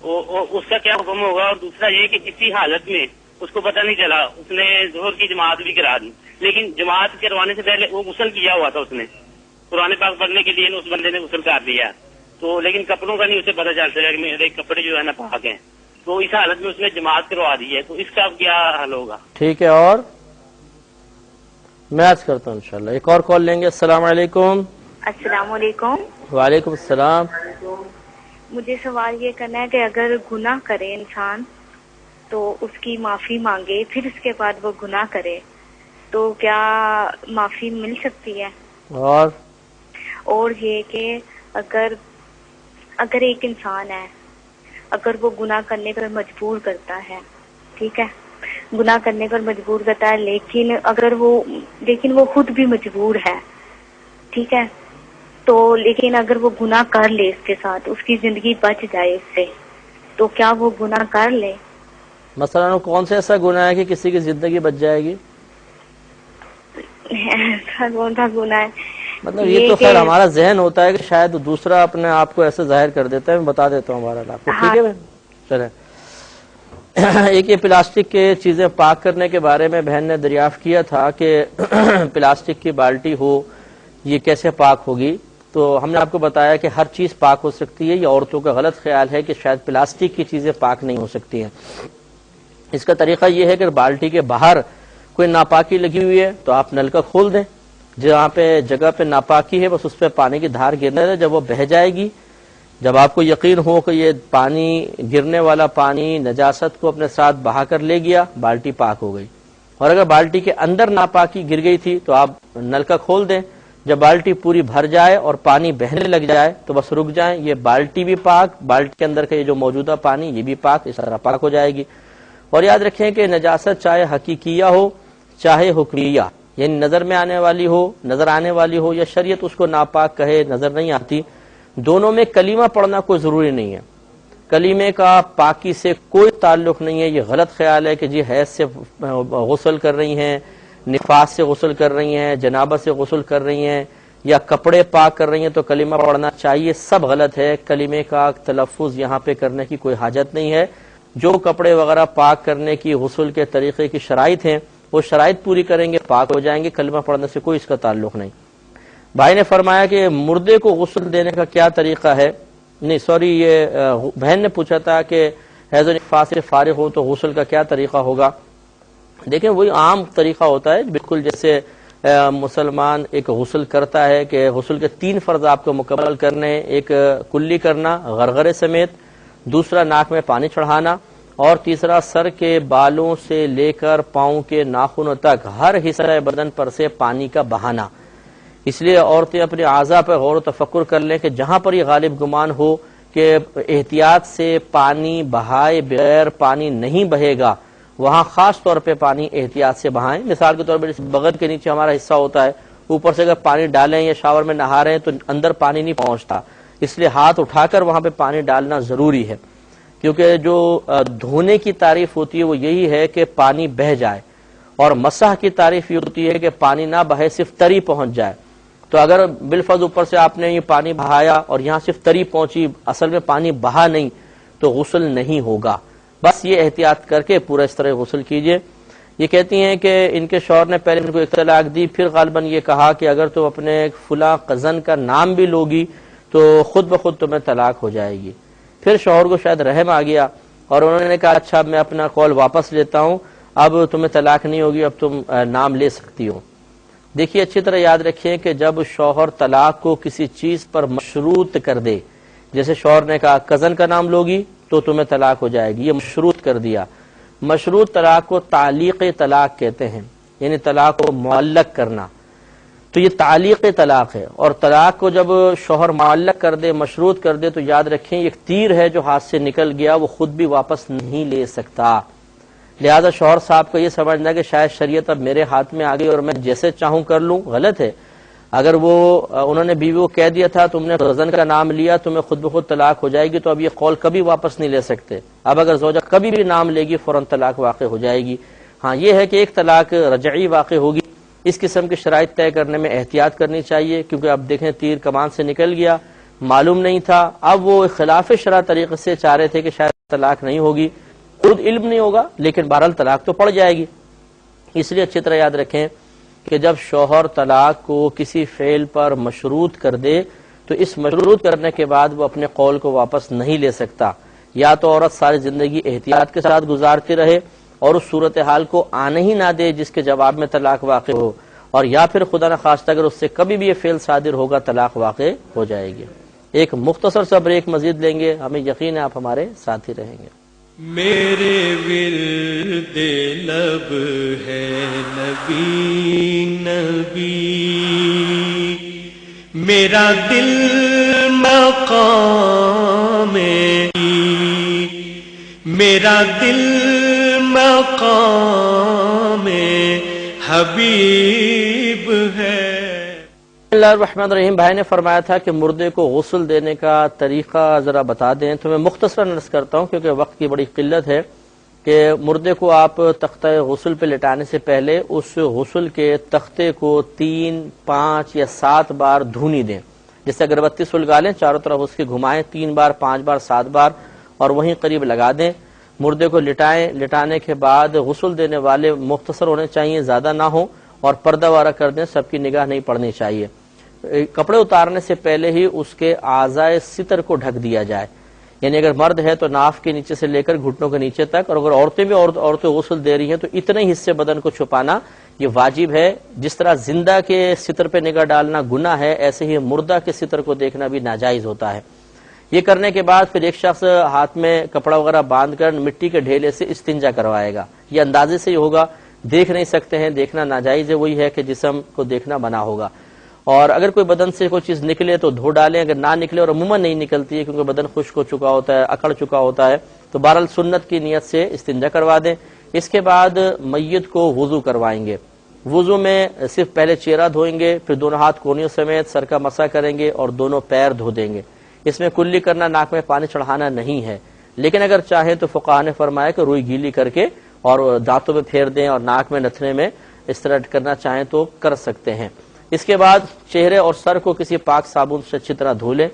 [SPEAKER 8] اس کا کیا حکم ہوگا؟ اور دوسرا یہ کہ کسی حالت میں اس کو پتہ نہیں چلا، اس نے ظہر کی جماعت بھی کرا دی، لیکن جماعت کروانے سے پہلے وہ غسل کیا ہوا تھا، اس نے قرآن پاک پڑھنے کے لیے اس بندے نے غسل کر دیا، تو لیکن کپڑوں کا نہیں اسے پتہ چل سکا کہ میرے کپڑے جو ہے نا پاک ہیں، تو اس حالت میں اس نے جماعت کروا دی ہے، تو اس کا اب کیا حل ہوگا؟
[SPEAKER 1] ٹھیک ہے، اور میں عرض کرتا ہوں انشاءاللہ ایک اور کال لیں گے۔ السلام علیکم۔
[SPEAKER 9] السلام علیکم۔
[SPEAKER 1] وعلیکم السلام۔
[SPEAKER 9] مجھے سوال یہ کرنا ہے کہ اگر گناہ کرے انسان تو اس کی معافی مانگے، پھر اس کے بعد وہ گناہ کرے تو کیا معافی مل سکتی ہے؟ اور یہ کہ اگر ایک انسان ہے، اگر وہ گناہ کرنے پر مجبور کرتا ہے، ٹھیک ہے، گناہ کرنے پر مجبور کرتا ہے، لیکن وہ خود بھی مجبور ہے، ٹھیک ہے، تو لیکن اگر وہ گناہ کر لے اس کے ساتھ، اس کی زندگی بچ جائے اس سے، تو کیا وہ گناہ کر لے؟
[SPEAKER 1] مثلا کون سا ایسا گناہ ہے کہ کسی کی زندگی بچ جائے گی؟
[SPEAKER 9] کون سا گناہ ہے؟
[SPEAKER 1] مطلب یہ تو خیر ہمارا ذہن ہوتا ہے کہ شاید دوسرا اپنے آپ کو ایسے ظاہر کر دیتا ہے، میں بتا دیتا ہوں ہمارا آپ کو، ٹھیک ہے چلیں۔ ایک یہ پلاسٹک کے چیزیں پاک کرنے کے بارے میں بہن نے دریافت کیا تھا کہ پلاسٹک کی بالٹی ہو یہ کیسے پاک ہوگی، تو ہم نے آپ کو بتایا کہ ہر چیز پاک ہو سکتی ہے، یہ عورتوں کا غلط خیال ہے کہ شاید پلاسٹک کی چیزیں پاک نہیں ہو سکتی ہیں۔ اس کا طریقہ یہ ہے کہ بالٹی کے باہر کوئی ناپاکی لگی ہوئی ہے تو آپ نل کا کھول دیں، جہاں پہ جگہ پہ ناپاکی ہے بس اس پہ پانی کی دھار گرنے دیں، جب وہ بہہ جائے گی، جب آپ کو یقین ہو کہ یہ پانی گرنے والا پانی نجاست کو اپنے ساتھ بہا کر لے گیا، بالٹی پاک ہو گئی۔ اور اگر بالٹی کے اندر ناپاکی گر گئی تھی تو آپ نل کا کھول دیں، جب بالٹی پوری بھر جائے اور پانی بہنے لگ جائے تو بس رک جائیں، یہ بالٹی بھی پاک، بالٹی کے اندر کا یہ جو موجودہ پانی یہ بھی پاک، اس طرح پاک ہو جائے گی۔ اور یاد رکھیں کہ نجاست چاہے حقیقیہ ہو چاہے حکمیہ، یعنی نظر میں آنے والی ہو، نظر آنے والی ہو، یا شریعت اس کو ناپاک کہے نظر نہیں آتی، دونوں میں کلمہ پڑھنا کوئی ضروری نہیں ہے، کلمے کا پاکی سے کوئی تعلق نہیں ہے۔ یہ غلط خیال ہے کہ جی حیض سے غسل کر رہی ہیں، نفاس سے غسل کر رہی ہیں، جنابت سے غسل کر رہی ہیں، یا کپڑے پاک کر رہی ہیں تو کلمہ پڑھنا چاہیے، سب غلط ہے۔ کلمے کا تلفظ یہاں پہ کرنے کی کوئی حاجت نہیں ہے۔ جو کپڑے وغیرہ پاک کرنے کی غسل کے طریقے کی شرائط ہیں وہ شرائط پوری کریں گے، پاک ہو جائیں گے، کلمہ پڑھنے سے کوئی اس کا تعلق نہیں۔ بھائی نے فرمایا کہ مردے کو غسل دینے کا کیا طریقہ ہے، نہیں سوری یہ بہن نے پوچھا تھا کہ حیض و نفاس سے فارغ ہو تو غسل کا کیا طریقہ ہوگا۔ دیکھیں وہی عام طریقہ ہوتا ہے، بالکل جیسے مسلمان ایک غسل کرتا ہے کہ غسل کے 3 فرض آپ کو مکمل کرنے ہیں، ایک کلی کرنا غرغرے سمیت، دوسرا ناک میں پانی چڑھانا، اور تیسرا سر کے بالوں سے لے کر پاؤں کے ناخنوں تک ہر حصہ بدن پر سے پانی کا بہانا۔ اس لیے عورتیں اپنے اعضاء پر غور و تفکر کر لیں کہ جہاں پر یہ غالب گمان ہو کہ احتیاط سے پانی بہائے بغیر پانی نہیں بہے گا، وہاں خاص طور پہ پانی احتیاط سے بہائیں۔ مثال کے طور پر بغل کے نیچے ہمارا حصہ ہوتا ہے، اوپر سے اگر پانی ڈالیں یا شاور میں نہا رہے ہیں تو اندر پانی نہیں پہنچتا، اس لیے ہاتھ اٹھا کر وہاں پہ پانی ڈالنا ضروری ہے، کیونکہ جو دھونے کی تعریف ہوتی ہے وہ یہی ہے کہ پانی بہہ جائے، اور مسح کی تعریف یہ ہوتی ہے کہ پانی نہ بہے، صرف تری پہنچ جائے۔ تو اگر بالفرض اوپر سے آپ نے یہ پانی بہایا اور یہاں صرف تری پہنچی، اصل میں پانی بہا نہیں، تو غسل نہیں ہوگا۔ بس یہ احتیاط کر کے پورا اس طرح غسل کیجئے۔ یہ کہتی ہیں کہ ان کے شوہر نے پہلے ان کو ایک طلاق دی، پھر غالباً یہ کہا کہ اگر تم اپنے فلاں قزن کا نام بھی لوگی تو خود بخود تمہیں طلاق ہو جائے گی۔ پھر شوہر کو شاید رحم آ گیا اور انہوں نے کہا اچھا میں اپنا قول واپس لیتا ہوں، اب تمہیں طلاق نہیں ہوگی، اب تم نام لے سکتی ہو۔ دیکھیے اچھی طرح یاد رکھیں کہ جب شوہر طلاق کو کسی چیز پر مشروط کر دے، جیسے شوہر نے کہا قزن کا نام لوگی تو تمہیں طلاق ہو جائے گی، یہ مشروط کر دیا۔ مشروط طلاق کو تعلیق طلاق کہتے ہیں، یعنی طلاق کو معلق کرنا، تو یہ تعلیق طلاق ہے۔ اور طلاق کو جب شوہر معلق کر دے، مشروط کر دے، تو یاد رکھیں ایک تیر ہے جو ہاتھ سے نکل گیا، وہ خود بھی واپس نہیں لے سکتا۔ لہذا شوہر صاحب کو یہ سمجھنا کہ شاید شریعت اب میرے ہاتھ میں آ گئی اور میں جیسے چاہوں کر لوں، غلط ہے۔ اگر انہوں نے بیوی کو کہہ دیا تھا تم نے قزن کا نام لیا تمہیں خود بخود طلاق ہو جائے گی، تو اب یہ قول کبھی واپس نہیں لے سکتے۔ اب اگر زوجہ کبھی بھی نام لے گی فوراً طلاق واقع ہو جائے گی۔ ہاں یہ ہے کہ ایک طلاق رجعی واقع ہوگی، اس قسم کی شرائط طے کرنے میں احتیاط کرنی چاہیے، کیونکہ اب دیکھیں تیر کمان سے نکل گیا، معلوم نہیں تھا، اب وہ خلاف شرع طریقے سے چاہ رہے تھے کہ شاید طلاق نہیں ہوگی، خود علم نہیں ہوگا لیکن بہرحال طلاق تو پڑ جائے گی۔ اس لیے اچھی طرح یاد رکھیں کہ جب شوہر طلاق کو کسی فعل پر مشروط کر دے تو اس مشروط کرنے کے بعد وہ اپنے قول کو واپس نہیں لے سکتا۔ یا تو عورت ساری زندگی احتیاط کے ساتھ گزارتی رہے اور اس صورتحال کو آنے ہی نہ دے جس کے جواب میں طلاق واقع ہو، اور یا پھر خدا نخواستہ اگر اس سے کبھی بھی یہ فعل صادر ہوگا طلاق واقع ہو جائے گی۔ ایک مختصر سا بریک مزید لیں گے، ہمیں یقین ہے آپ ہمارے ساتھ ہی رہیں گے۔
[SPEAKER 6] میرے ورد لب ہے نبی نبی، میرا دل مقام میرا دل مقام حبیب ہے۔
[SPEAKER 1] بسم اللہ الرحمن الرحیم۔ بھائی نے فرمایا تھا کہ مردے کو غسل دینے کا طریقہ ذرا بتا دیں، تو میں مختصراً عرض کرتا ہوں کیونکہ وقت کی بڑی قلت ہے، کہ مردے کو آپ تختہ غسل پہ لٹانے سے پہلے اس غسل کے تختے کو 3، 5 یا 7 بار دھونی دیں، جیسے اگربتی سلگا لیں، چاروں طرف اس کے گھمائیں 3 بار، 5 بار، 7 بار، اور وہیں قریب لگا دیں۔ مردے کو لٹائیں، لٹانے کے بعد غسل دینے والے مختصر ہونے چاہیے، زیادہ نہ ہوں، اور پردہ وارہ کر دیں، سب کی نگاہ نہیں پڑنی چاہیے۔ کپڑے اتارنے سے پہلے ہی اس کے اعضائے ستر کو ڈھک دیا جائے، یعنی اگر مرد ہے تو ناف کے نیچے سے لے کر گھٹنوں کے نیچے تک، اور اگر عورتیں بھی عورتیں غسل دے رہی ہیں تو اتنے ہی حصے بدن کو چھپانا یہ واجب ہے۔ جس طرح زندہ کے ستر پہ نگاہ ڈالنا گناہ ہے، ایسے ہی مردہ کے ستر کو دیکھنا بھی ناجائز ہوتا ہے۔ یہ کرنے کے بعد پھر ایک شخص ہاتھ میں کپڑا وغیرہ باندھ کر مٹی کے ڈھیلے سے استنجا کروائے گا، یہ اندازے سے ہی ہوگا، دیکھ نہیں سکتے ہیں، دیکھنا ناجائز ہے، وہی ہے کہ جسم کو دیکھنا منع ہوگا۔ اور اگر کوئی بدن سے کوئی چیز نکلے تو دھو ڈالیں، اگر نہ نکلے، اور عموماً نہیں نکلتی ہے کیونکہ بدن خشک ہو چکا ہوتا ہے، اکڑ چکا ہوتا ہے، تو بہرحال سنت کی نیت سے استنجا کروا دیں۔ اس کے بعد میت کو وضو کروائیں گے۔ وضو میں صرف پہلے چہرہ دھوئیں گے، پھر دونوں ہاتھ کونیوں سمیت سر کا مسح کریں گے اور دونوں پیر دھو دیں گے۔ اس میں کلی کرنا، ناک میں پانی چڑھانا نہیں ہے، لیکن اگر چاہیں تو فقہاء نے فرمایا کہ روئی گیلی کر کے اور دانتوں میں پھیر دیں اور ناک میں نتھنے میں اس طرح کرنا چاہیں تو کر سکتے ہیں۔ اس کے بعد چہرے اور سر کو کسی پاک صابن سے اچھی طرح دھو لیں۔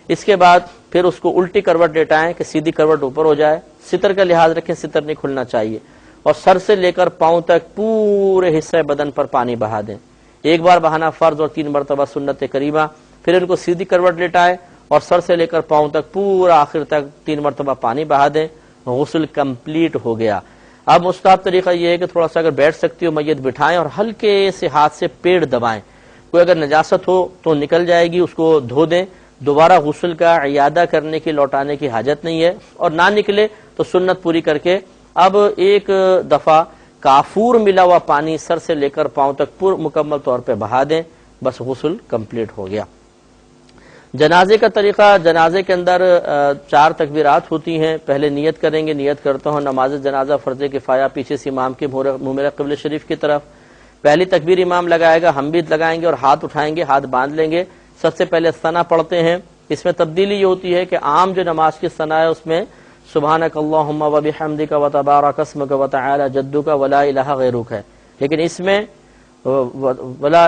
[SPEAKER 1] اس کے بعد پھر اس کو الٹی کروٹ لیٹائیں کہ سیدھی کروٹ اوپر ہو جائے، ستر کا لحاظ رکھیں، ستر نہیں کھلنا چاہیے، اور سر سے لے کر پاؤں تک پورے حصے بدن پر پانی بہا دیں۔ ایک بار بہانا فرض اور 3 مرتبہ سنت کریمہ۔ پھر ان کو سیدھی کروٹ لیٹائیں اور سر سے لے کر پاؤں تک پورا آخر تک 3 مرتبہ پانی بہا دیں، غسل کمپلیٹ ہو گیا۔ اب مستحب طریقہ یہ ہے کہ تھوڑا سا اگر بیٹھ سکتی ہو میت بٹھائیں اور ہلکے سے ہاتھ سے پیڑ دبائیں، کوئی اگر نجاست ہو تو نکل جائے گی، اس کو دھو دیں، دوبارہ غسل کا اعادہ کرنے کی لوٹانے کی حاجت نہیں ہے، اور نہ نکلے تو سنت پوری کر کے اب ایک دفعہ کافور ملا ہوا پانی سر سے لے کر پاؤں تک مکمل طور پہ بہا دیں، بس غسل کمپلیٹ ہو گیا۔ جنازے کا طریقہ، جنازے کے اندر 4 تکبیرات ہوتی ہیں۔ پہلے نیت کریں گے، نیت کرتا ہوں نماز جنازہ فرض کفایہ، پیچھے سے امام کے منہ قبلہ شریف کی طرف، پہلی تکبیر امام لگائے گا، ہم بھی لگائیں گے اور ہاتھ اٹھائیں گے، ہاتھ باندھ لیں گے۔ سب سے پہلے ثنا پڑھتے ہیں۔ اس میں تبدیلی یہ ہوتی ہے کہ عام جو نماز کی ثنا ہے اس میں سبحانک اللہم و بحمدک و تبارک اسمک و تعالی جدک ولا الہ غیرک ہے، لیکن اس میں ولا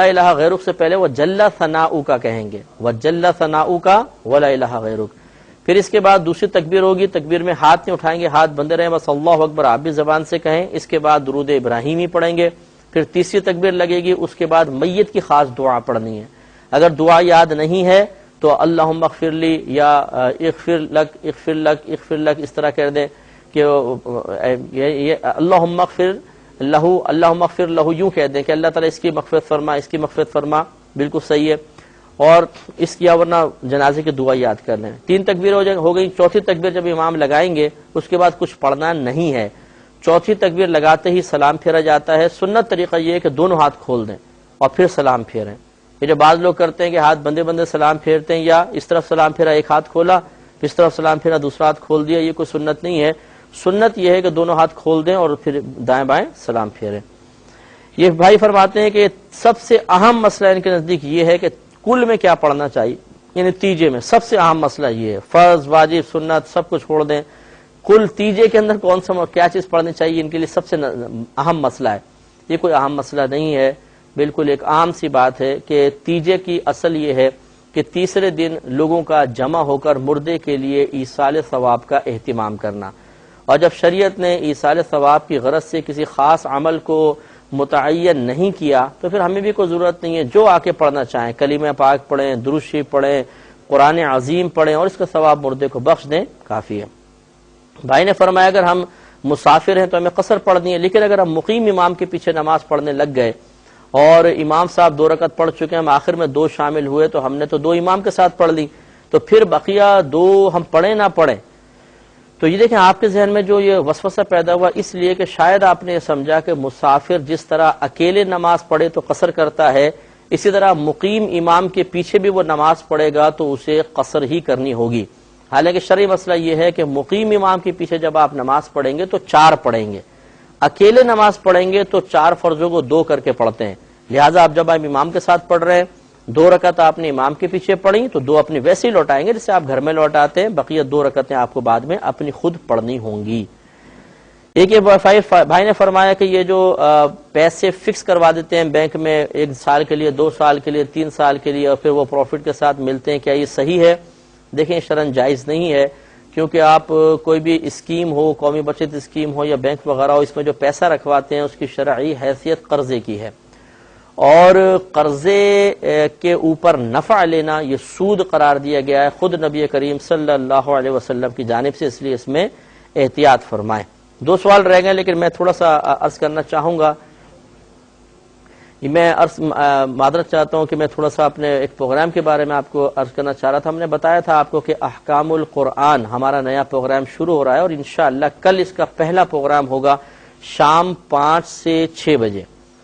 [SPEAKER 1] الہ غیرک سے پہلے وہ جل ثناؤک کہیں گے، وجل ثناؤک ولا الہ غیرک۔ پھر اس کے بعد دوسری تکبیر ہوگی، تکبیر میں ہاتھ نہیں اٹھائیں گے، ہاتھ بندے رہیں، بس اللہ اکبر آپ بھی زبان سے کہیں۔ اس کے بعد درود ابراہیمی پڑھیں گے، پھر تیسری تکبیر لگے گی، اس کے بعد میت کی خاص دعا پڑھنی ہے۔ اگر دعا یاد نہیں ہے تو اللہم اغفر لی یا اغفر لک اغفر لک اغفر لک اس طرح کہہ دیں کہ اللہم اغفر لہو اللہم اغفر لہو، یوں کہہ دیں کہ اللہ تعالیٰ اس کی مغفرت فرما، اس کی مغفرت فرما، بالکل صحیح ہے۔ اور اس کی ورنہ جنازے کی دعا یاد کر لیں۔ 3 تکبیر ہو گئی۔ چوتھی تکبیر جب امام لگائیں گے اس کے بعد کچھ پڑھنا نہیں ہے، چوتھی تکبیر لگاتے ہی سلام پھیرا جاتا ہے۔ سنت طریقہ یہ ہے کہ دونوں ہاتھ کھول دیں اور پھر سلام پھیریں۔ یہ جو بعض لوگ کرتے ہیں کہ ہاتھ بندے بندے سلام پھیرتے ہیں، یا اس طرف سلام پھیرا ایک ہاتھ کھولا، اس طرف سلام پھیرا دوسرا ہاتھ کھول دیا، یہ کوئی سنت نہیں ہے۔ سنت یہ ہے کہ دونوں ہاتھ کھول دیں اور پھر دائیں بائیں سلام پھیریں۔ یہ بھائی فرماتے ہیں کہ سب سے اہم مسئلہ ان کے نزدیک یہ ہے کہ کل میں کیا پڑھنا چاہیے، یعنی تیجے میں سب سے اہم مسئلہ یہ ہے، فرض واجب سنت سب کچھ چھوڑ دیں، کل تیجے کے اندر کون سا کیا چیز پڑھنی چاہیے، ان کے لیے سب سے اہم مسئلہ ہے۔ یہ کوئی اہم مسئلہ نہیں ہے، بالکل ایک عام سی بات ہے کہ تیجے کی اصل یہ ہے کہ تیسرے دن لوگوں کا جمع ہو کر مردے کے لیے ایصال ثواب کا اہتمام کرنا، اور جب شریعت نے ایصال ثواب کی غرض سے کسی خاص عمل کو متعین نہیں کیا تو پھر ہمیں بھی کوئی ضرورت نہیں ہے، جو آ کے پڑھنا چاہیں، کلمہ پاک پڑھیں، درود شریف پڑھیں، قرآن عظیم پڑھیں اور اس کا ثواب مردے کو بخش دیں، کافی ہے۔ بھائی نے فرمایا اگر ہم مسافر ہیں تو ہمیں قصر پڑھنی ہے، لیکن اگر ہم مقیم امام کے پیچھے نماز پڑھنے لگ گئے اور امام صاحب 2 رکعت پڑھ چکے ہیں، ہم آخر میں 2 شامل ہوئے تو ہم نے تو 2 امام کے ساتھ پڑھ لی، تو پھر بقیہ 2 ہم پڑھیں نہ پڑھیں۔ تو یہ دیکھیں آپ کے ذہن میں جو یہ وسوسہ پیدا ہوا اس لیے کہ شاید آپ نے یہ سمجھا کہ مسافر جس طرح اکیلے نماز پڑھے تو قصر کرتا ہے، اسی طرح مقیم امام کے پیچھے بھی وہ نماز پڑھے گا تو اسے قصر ہی کرنی ہوگی۔ حالانکہ شرعی مسئلہ یہ ہے کہ مقیم امام کے پیچھے جب آپ نماز پڑھیں گے تو 4 پڑھیں گے، اکیلے نماز پڑھیں گے تو 4 فرضوں کو 2 کر کے پڑھتے ہیں، لہٰذا آپ جب آپ امام کے ساتھ پڑھ رہے ہیں 2 رکعت آپ نے امام کے پیچھے پڑھی تو 2 اپنی ویسے ہی لوٹائیں گے جیسے آپ گھر میں لوٹاتے ہیں، بقیہ 2 رکعتیں آپ کو بعد میں اپنی خود پڑھنی ہوں گی۔ ایک بھائی نے فرمایا کہ یہ جو پیسے فکس کروا دیتے ہیں بینک میں 1 سال کے لیے، 2 سال کے لیے، 3 سال کے لیے اور پھر وہ پروفٹ کے ساتھ ملتے ہیں، کیا یہ صحیح ہے؟ دیکھیں شرعاً جائز نہیں ہے، کیونکہ آپ کوئی بھی اسکیم ہو، قومی بچت اسکیم ہو یا بینک وغیرہ ہو، اس میں جو پیسہ رکھواتے ہیں اس کی شرعی حیثیت قرضے کی ہے، اور قرضے کے اوپر نفع لینا یہ سود قرار دیا گیا ہے خود نبی کریم صلی اللہ علیہ وسلم کی جانب سے، اس لیے اس میں احتیاط فرمائیں۔ 2 سوال رہ گئے لیکن میں تھوڑا سا عرض کرنا چاہوں گا، میں معذرت چاہتا ہوں کہ میں تھوڑا سا اپنے ایک پروگرام کے بارے میں آپ کو عرض کرنا چاہ رہا تھا۔ ہم نے بتایا تھا آپ کو کہ احکام القرآن ہمارا نیا پروگرام شروع ہو رہا ہے، اور انشاءاللہ کل اس کا پہلا پروگرام ہوگا شام 5 سے 6 بجے،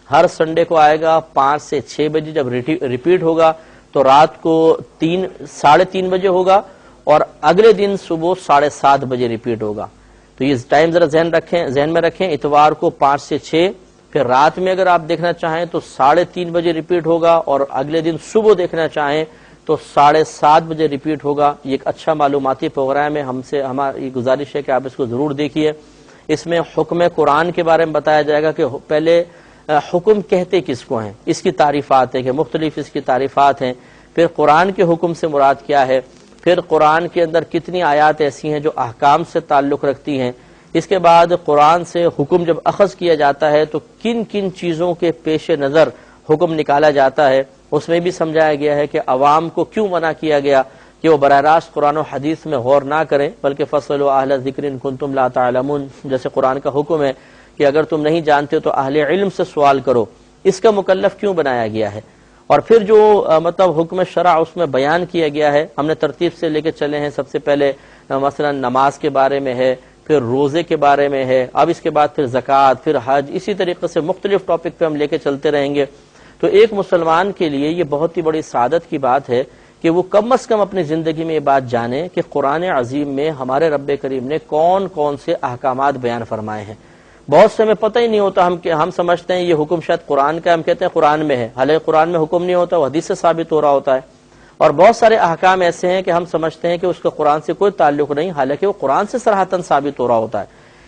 [SPEAKER 1] ہر سنڈے کو آئے گا 5 سے 6 بجے، جب ریپیٹ ہوگا تو رات کو 3:30 بجے ہوگا، اور اگلے دن صبح 7:30 بجے ریپیٹ ہوگا۔ تو یہ ٹائم ذرا ذہن میں رکھیں، اتوار کو 5 سے 6، پھر رات میں اگر آپ دیکھنا چاہیں تو 3:30 بجے ریپیٹ ہوگا، اور اگلے دن صبح دیکھنا چاہیں تو 7:30 بجے ریپیٹ ہوگا. یہ ایک اچھا معلوماتی پروگرام ہے. ہماری گزارش ہے کہ آپ اس کو ضرور دیکھیے. اس میں حکم قرآن کے بارے میں بتایا جائے گا کہ پہلے حکم کہتے کس کو ہیں, اس کی تعریفات ہے کہ مختلف اس کی تعریفات ہیں. پھر قرآن کے حکم سے مراد کیا ہے, پھر قرآن کے اندر کتنی آیات ایسی ہیں جو احکام سے تعلق رکھتی ہیں. اس کے بعد قرآن سے حکم جب اخذ کیا جاتا ہے تو کن کن چیزوں کے پیش نظر حکم نکالا جاتا ہے. اس میں بھی سمجھایا گیا ہے کہ عوام کو کیوں منع کیا گیا کہ وہ براہ راست قرآن و حدیث میں غور نہ کریں, بلکہ فَاسْأَلُوا أَهْلَ الذِّكْرِ إِن كُنتُمْ لَا تَعْلَمُونَ, جیسے قرآن کا حکم ہے کہ اگر تم نہیں جانتے تو اہل علم سے سوال کرو. اس کا مکلف کیوں بنایا گیا ہے؟ اور پھر جو مطلب حکم شرع اس میں بیان کیا گیا ہے, ہم نے ترتیب سے لے کے چلے ہیں. سب سے پہلے مثلا نماز کے بارے میں ہے, پھر روزے کے بارے میں ہے, اب اس کے بعد پھر زکوٰۃ, پھر حج, اسی طریقے سے مختلف ٹاپک پہ ہم لے کے چلتے رہیں گے. تو ایک مسلمان کے لیے یہ بہت ہی بڑی سعادت کی بات ہے کہ وہ کم از کم اپنی زندگی میں یہ بات جانے کہ قرآن عظیم میں ہمارے رب کریم نے کون کون سے احکامات بیان فرمائے ہیں. بہت سے ہمیں پتہ ہی نہیں ہوتا, ہم سمجھتے ہیں یہ حکم شاید قرآن کا, ہم کہتے ہیں قرآن میں ہے, حالانکہ قرآن میں حکم نہیں ہوتا, وہ حدیث سے ثابت ہو رہا ہوتا ہے. اور بہت سارے احکام ایسے ہیں کہ ہم سمجھتے ہیں کہ اس کا قرآن سے کوئی تعلق نہیں, حالانکہ وہ قرآن سے صراحتاً ثابت ہو رہا ہوتا ہے.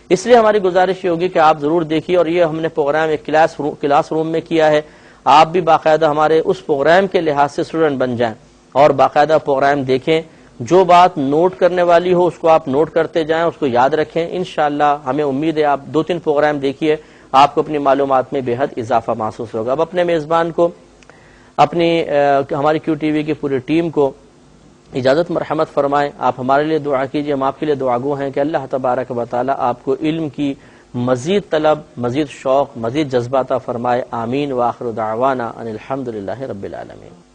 [SPEAKER 1] اس لیے ہماری گزارش یہ ہوگی کہ آپ ضرور دیکھیے, اور یہ ہم نے پروگرام ایک کلاس روم میں کیا ہے. آپ بھی باقاعدہ ہمارے اس پروگرام کے لحاظ سے اسٹوڈنٹ بن جائیں اور باقاعدہ پروگرام دیکھیں. جو بات نوٹ کرنے والی ہو اس کو آپ نوٹ کرتے جائیں, اس کو یاد رکھیں. انشاءاللہ ہمیں امید ہے آپ 2-3 پروگرام دیکھیے, آپ کو اپنی معلومات میں بے حد اضافہ محسوس ہوگا. اب اپنے میزبان کو, ہماری QTV کی پوری ٹیم کو اجازت مرحمت فرمائیں. آپ ہمارے لیے دعا کیجیے, ہم آپ کے لیے دعاگو ہیں کہ اللہ تبارک و تعالی آپ کو علم کی مزید طلب, مزید شوق, مزید جذبہ عطا فرمائے. آمین. وآخر دعوانا ان الحمدللہ رب العالمین.